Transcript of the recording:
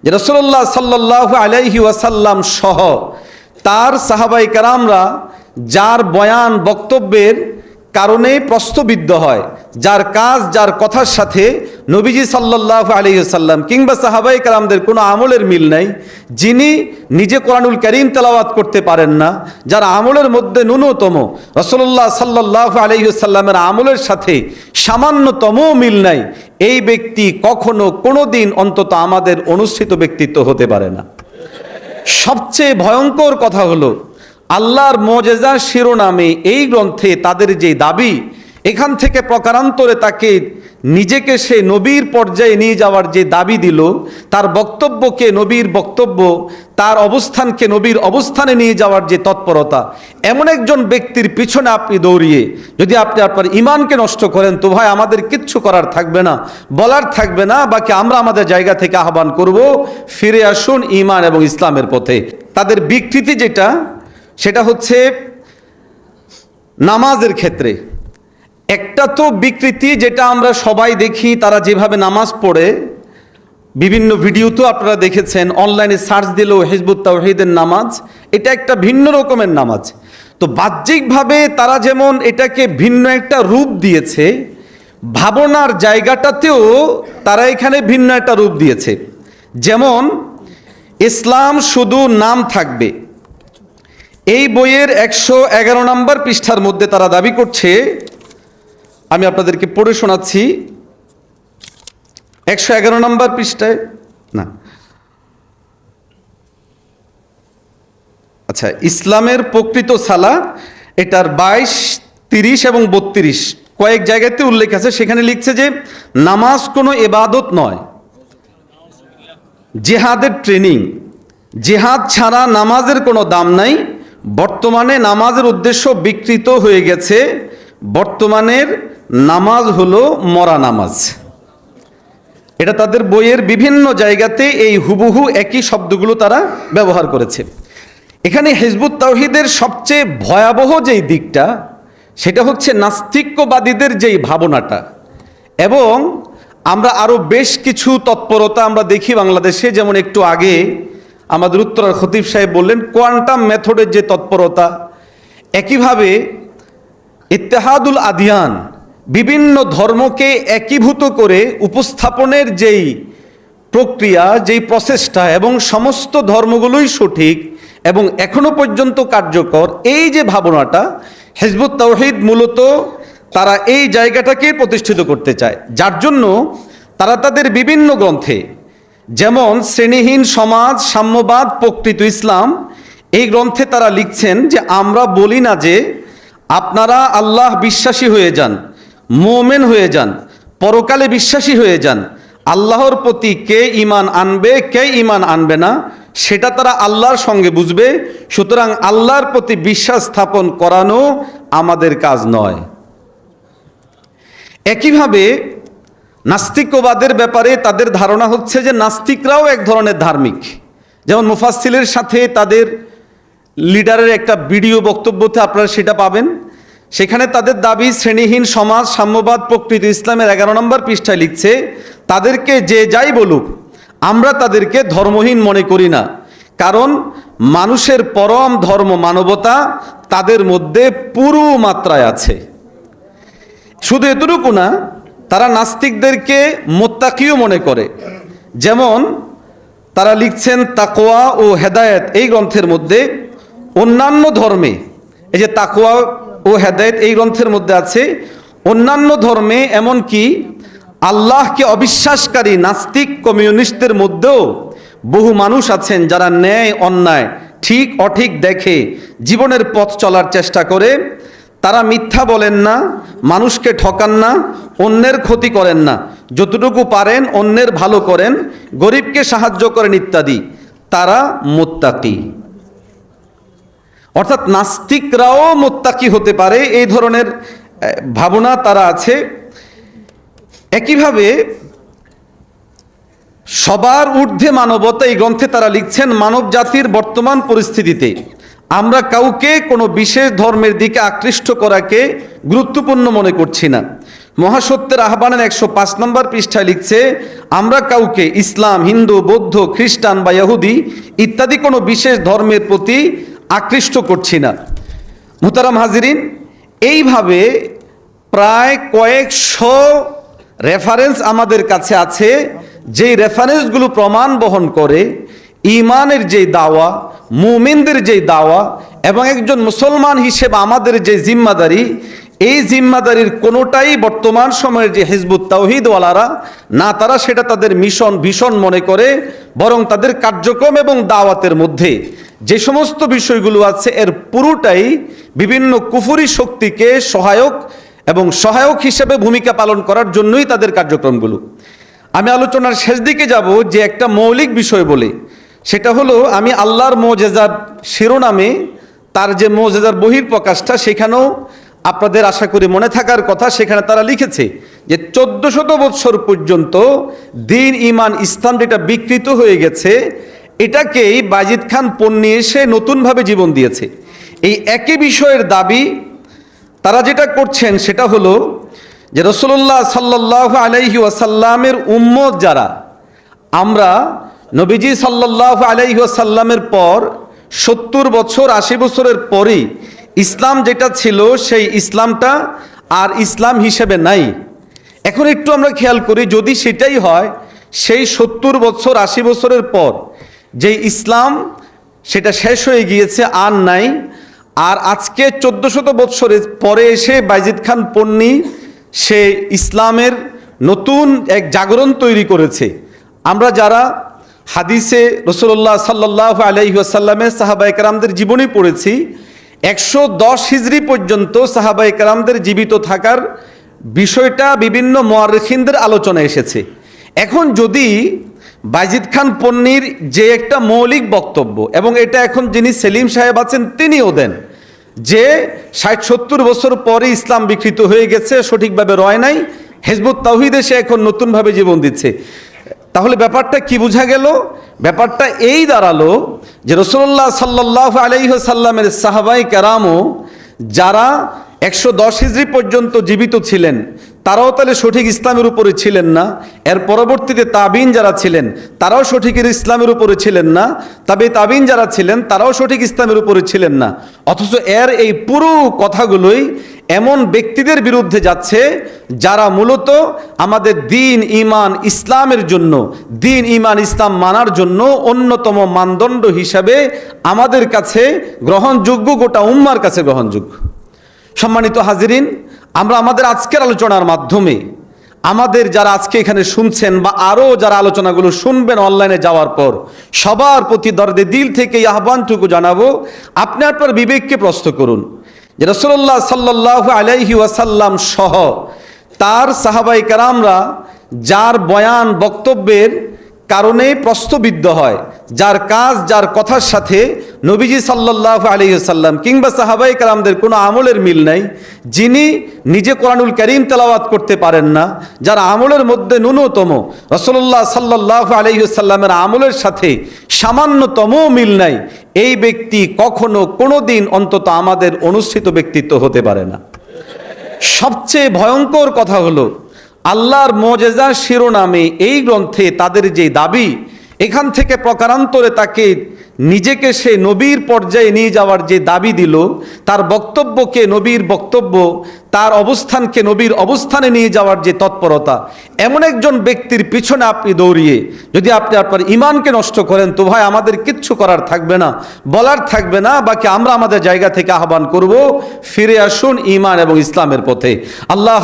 যে রাসূলুল্লাহ সাল্লাল্লাহু আলাইহি ওয়াসাল্লাম সহ তার সাহাবায়ে কেরামরা যার বয়ান বক্তব্যের কারণে প্রশ্নবিদ্ধ হয়, যার কাজ যার কথার সাথে নবীজি সাল্লাল্লাহু আলাইহি ওয়াসাল্লাম কিংবা সাহাবায়ে কেরামদের কোনো আমলের মিল নাই, যিনি নিজে কোরআনুল কারীম তেলাওয়াত করতে পারেন না, যার আমলের মধ্যে ন্যূনতম রাসূলুল্লাহ সাল্লাল্লাহু আলাইহি ওয়াসাল্লামের আমলের সাথে সামান্যতম মিল নাই, এই ব্যক্তি কখনো কোনো দিন অন্তত আমাদের অনুষ্ঠিত ব্যক্তিত্ব হতে পারে না। সবচেয়ে ভয়ঙ্কর কথা হলো আল্লাহর মুজিজা শিরোনামে এই গ্রন্থে তাদের যে দাবি, এখান থেকে প্রকারান্তরে তাকে নিজেকে সে নবীর পর্যায়ে নিয়ে যাওয়ার যে দাবি দিল, তার বক্তব্যকে নবীর বক্তব্য, তার অবস্থানকে নবীর অবস্থানে নিয়ে যাওয়ার যে তৎপরতা, এমন একজন ব্যক্তির পিছনে আপনি দৌড়িয়ে যদি আপনি আপনার ইমানকে নষ্ট করেন, তো ভাই আমাদের কিচ্ছু করার থাকবে না, বলার থাকবে না, বাকি আমরা আমাদের জায়গা থেকে আহ্বান করব, ফিরে আসুন ইমান এবং ইসলামের পথে। তাদের বিকৃতি যেটা, সেটা হচ্ছে নামাজের ক্ষেত্রে। একটা তো বিকৃতি যেটা আমরা সবাই দেখি, তারা যেভাবে নামাজ পড়ে, বিভিন্ন ভিডিওতেও আপনারা দেখেছেন, অনলাইনে সার্চ দিলেও হিজবুত তাওহীদের নামাজ, এটা একটা ভিন্ন রকমের নামাজ। তো বাহ্যিকভাবে তারা যেমন এটাকে ভিন্ন একটা রূপ দিয়েছে, ভাবনার জায়গাটাতেও তারা এখানে ভিন্ন একটা রূপ দিয়েছে। যেমন ইসলাম শুধু নাম থাকবে, এই বইয়ের 111 নম্বর পৃষ্ঠার মধ্যে তারা দাবি করছে, আমি আপনাদেরকে পড়ে শোনাচ্ছি। 111 নম্বর পৃষ্ঠায় না, আচ্ছা, ইসলামের প্রকৃত সালা, এটার 22, 30 এবং 32 কয়েক জায়গাতে উল্লেখ আছে। সেখানে লিখছে যে নামাজ কোনো ইবাদত নয়, জিহাদের ট্রেনিং, জিহাদ ছাড়া নামাজের কোনো দাম নাই, বর্তমানে নামাজের উদ্দেশ্য বিকৃত হয়ে গেছে, বর্তমানের নামাজ হলো মরা নামাজ। এটা তাদের বইয়ের বিভিন্ন জায়গাতে এই হুবহু একই শব্দগুলো তারা ব্যবহার করেছে। এখানে হিজবুত তাওহীদের সবচেয়ে ভয়াবহ যেই দিকটা, সেটা হচ্ছে নাস্তিক্যবাদীদের যেই ভাবনাটা। এবং আমরা আরও বেশ কিছু তৎপরতা আমরা দেখি বাংলাদেশে, যেমন একটু আগে আমাদের উত্তরার খতিব সাহেব বললেন কোয়ান্টাম মেথডের যে তৎপরতা, একইভাবে ইত্তেহাদুল আদিয়ান, বিভিন্ন ধর্মকে একীভূত করে উপস্থাপনের যেই প্রক্রিয়া, যেই প্রচেষ্টা, এবং সমস্ত ধর্মগুলোই সঠিক এবং এখনো পর্যন্ত কার্যকর, এই যে ভাবনাটা, হিজবুত তাওহীদ মূলত তারা এই জায়গাটাকে প্রতিষ্ঠিত করতে চায়, যার জন্য তারা তাদের বিভিন্ন গ্রন্থে, যেমন শ্রেণীহীন সমাজ, সাম্যবাদ, প্রকৃত ইসলাম, এই গ্রন্থে তারা লিখছেন যে আমরা বলি না যে আপনারা আল্লাহ বিশ্বাসী হয়ে যান, মুমিন হয়ে যান, পরকালে বিশ্বাসী হয়ে যান, আল্লাহর প্রতি কে ঈমান আনবে কে ঈমান আনবে না সেটা তারা আল্লাহর সঙ্গে বুঝবে, সুতরাং আল্লাহর প্রতি বিশ্বাস স্থাপন করানো আমাদের কাজ নয়। একইভাবে নাস্তিকবাদের ব্যাপারে তাদের ধারণা হচ্ছে যে নাস্তিকরাও এক ধরনের ধার্মিক। যেমন মুফাসসিলের সাথে তাদের লিডারের একটা ভিডিও বক্তব্যতে আপনারা সেটা পাবেন। সেখানে তাদের দাবি শ্রেণীহীন সমাজ, সাম্যবাদ, প্রকৃত ইসলামের 11 নম্বর পৃষ্ঠায় লিখছে, তাদেরকে যে যাই বলুক আমরা তাদেরকে ধর্মহীন মনে করি না, কারণ মানুষের পরম ধর্ম মানবতা তাদের মধ্যে পুরো মাত্রায় আছে। শুধু এতটুকু না, তারা নাস্তিকদেরকে মুত্তাকিও মনে করে। যেমন তারা লিখছেন তাকওয়া ও হেদায়েত এই গ্রন্থের মধ্যে, অন্যান্য ধর্মে, এই যে তাকওয়া ও হেদায়েত এই গ্রন্থের মধ্যে আছে, অন্যান্য ধর্মে এমনকি আল্লাহকে অবিশ্বাসকারী নাস্তিক কমিউনিস্টদের মধ্যেও বহু মানুষ আছেন যারা ন্যায় অন্যায়, ঠিক অঠিক দেখে জীবনের পথ চলার চেষ্টা করে। তারা মিথ্যা বলেন না, মানুষকে ঠকান না, অন্যের ক্ষতি করেন না, যতটুকু পারেন অন্যের ভালো করেন, গরিবকে সাহায্য করেন ইত্যাদি। তারা মুত্তাকি। অর্থাৎ নাস্তিকরাও মুত্তাকি হতে পারে, এই ধরনের ভাবনা তারা আছে। একইভাবে সবার ঊর্ধ্বে মানবতা এই গ্রন্থে তারা লিখছেন, মানব জাতির বর্তমান পরিস্থিতিতে আমরা কাউকে কোনো বিশেষ ধর্মের দিকে আকৃষ্ট করাকে গুরুত্বপূর্ণ মনে করছি না, মহাসত্যের আহ্বানের 105 নম্বর পৃষ্ঠায় লিখছে, আমরা কাউকে ইসলাম, হিন্দু, বৌদ্ধ, খ্রিস্টান বা ইহুদি ইত্যাদি কোনো বিশেষ ধর্মের প্রতি আকৃষ্ট করছি না। মুহতারাম হাজিরিন, এইভাবে প্রায় কয়েকশো রেফারেন্স আমাদের কাছে আছে, যেই রেফারেন্সগুলো প্রমাণ বহন করে ইমানের যেই দাওয়া, মুমিনদের যেই দাওয়া এবং একজন মুসলমান হিসেবে আমাদের যে জিম্মাদারি, এই জিম্মাদারির কোনোটাই বর্তমান সময়ের যে হিজবুত তাওহীদওয়ালারা না তারা সেটা তাদের মিশন ভীষণ মনে করে, বরং তাদের কার্যক্রম এবং দাওয়াতের মধ্যে যে সমস্ত বিষয়গুলো আছে এর পুরোটাই বিভিন্ন কুফরি শক্তিকে সহায়ক হিসেবে ভূমিকা পালন করার জন্যই তাদের কার্যক্রমগুলো। আমি আলোচনার শেষ দিকে যাব যে একটা মৌলিক বিষয় বলে, সেটা হলো আমি আল্লাহর মুজিজার শিরোনামে তার যে মুজিজার বহিঃপ্রকাশটা, সেখানেও আপনাদের আশা করি মনে থাকার কথা, সেখানে তারা লিখেছে যে 1400 বৎসর পর্যন্ত দ্বীন, ঈমান, ইসলাম যেটা বিকৃত হয়ে গেছে, এটাকেই বাজিদ খান পন্নী এসে নতুনভাবে জীবন দিয়েছে। এই একই বিষয়ের দাবি তারা যেটা করছেন সেটা হলো যে রাসূলুল্লাহ সাল্লাল্লাহু আলাইহি ওয়াসাল্লামের উম্মত যারা, আমরা নবীজি সাল্লাল্লাহু আলাইহি ওয়াসাল্লামের পর 70 বছর 80 বছরের পরেই ইসলাম যেটা ছিল সেই ইসলামটা আর ইসলাম হিসেবে নাই। এখন একটু আমরা খেয়াল করি, যদি সেটাই হয়, সেই 70 বছর 80 বছরের পর যে ইসলাম সেটা শেষ হয়ে গিয়েছে, আর নাই, আর আজকে 1400 বৎসরের পরে এসে বাজিদ খান পন্নী সে ইসলামের নতুন এক জাগরণ তৈরি করেছে। আমরা যারা হাদিসে রাসূলুল্লাহ সাল্লাল্লাহু আলাইহি ওয়াসাল্লামের সাহাবায়ে কেরামদের জীবনী পড়েছি, 110 হিজরি পর্যন্ত সাহাবায়ে কেরামদের জীবিত থাকার বিষয়টা বিভিন্ন মুআররিখিনদের আলোচনায় এসেছে। এখন যদি বাজিদ খান পন্নীর যে একটা মৌলিক বক্তব্য, এবং এটা এখন যিনি সেলিম সাহেব আছেন তিনিও দেন, যে 60-70 বছর পরে ইসলাম বিকৃত হয়ে গেছে, সঠিকভাবে রয় নাই, হিজবুত তাওহীদে সে এখন নতুনভাবে জীবন দিচ্ছে, তাহলে ব্যাপারটা কি বোঝা গেল? ব্যাপারটা এই দাঁড়ালো যে রাসূলুল্লাহ সাল্লাল্লাহু আলাইহি ওয়াসাল্লামের সাহাবায়ে কেরামও যারা 110 হিজরি পর্যন্ত জীবিত ছিলেন, তারাও তাহলে সঠিক ইসলামের উপরে ছিলেন না। এর পরবর্তীতে তাবিন যারা ছিলেন তারাও সঠিক ইসলামের উপরে ছিলেন না। তবে তাবিন যারা ছিলেন তারাও সঠিক ইসলামের উপরে ছিলেন না। অথচ এর এই পুরো কথাগুলোই এমন ব্যক্তিদের বিরুদ্ধে যাচ্ছে যারা মূলত আমাদের দ্বীন, ঈমান, ইসলামের জন্য, দ্বীন, ঈমান, ইসলাম মানার জন্য অন্যতম মানদণ্ড হিসাবে আমাদের কাছে গ্রহণযোগ্য, গোটা উম্মার কাছে গ্রহণযোগ্য। সম্মানিত হাজিরিন, আমরা আমাদের আজকের আলোচনার মাধ্যমে আমাদের যারা আজকে এখানে শুনছেন বা আরও যারা আলোচনাগুলো শুনবেন অনলাইনে যাওয়ার পর, সবার প্রতি দরদে দিল থেকে এই আহ্বানটুকু জানাবো, আপনি আপনার বিবেককে প্রশ্ন করুন যে রাসূলুল্লাহ সাল্লাল্লাহু আলাইহি ওয়াসাল্লাম সহ তার সাহাবায়ে কেরামরা যার বয়ান বক্তব্যের কারণে প্রশ্নবিদ্ধ হয়, যার কাজ যার কথার সাথে নবীজি সাল্লাল্লাহু আলাইহি ওয়াসাল্লাম কিংবা সাহাবায়ে কেরামদের কোনো আমলের মিল নাই, যিনি নিজে কোরআনুল কারীম তেলাওয়াত করতে পারেন না, যার আমলের মধ্যে ন্যূনতম রাসূলুল্লাহ সাল্লাল্লাহু আলাইহি ওয়াসাল্লামের আমলের সাথে সামান্যতম মিল নাই, এই ব্যক্তি কখনো কোনো দিন অন্তত আমাদের অনুষ্ঠিত ব্যক্তিত্ব হতে পারে না। সবচেয়ে ভয়ঙ্কর কথা হলো, আল্লাহর মুজিজার শিরোনামে এই গ্রন্থে তাদের যে দাবি, এখান থেকে প্রকারান্তরে তাকে নিজেকে সে নবীর পর্যায়ে নিয়ে যাওয়ার যে দাবি দিল, তার বক্তব্যকে নবীর বক্তব্য, তার অবস্থানকে নবীর অবস্থানে নিয়ে যাওয়ার যে তৎপরতা, এমন একজন ব্যক্তির পিছনে আপনি দৌড়িয়ে যদি আপনি আপনার ঈমানকে নষ্ট করেন, তো ভাই আমাদের কিচ্ছু করার থাকবে না, বলার থাকবে না, বাকি আমরা আমাদের জায়গা থেকে আহ্বান করব, ফিরে আসুন ঈমান এবং ইসলামের পথে। আল্লাহ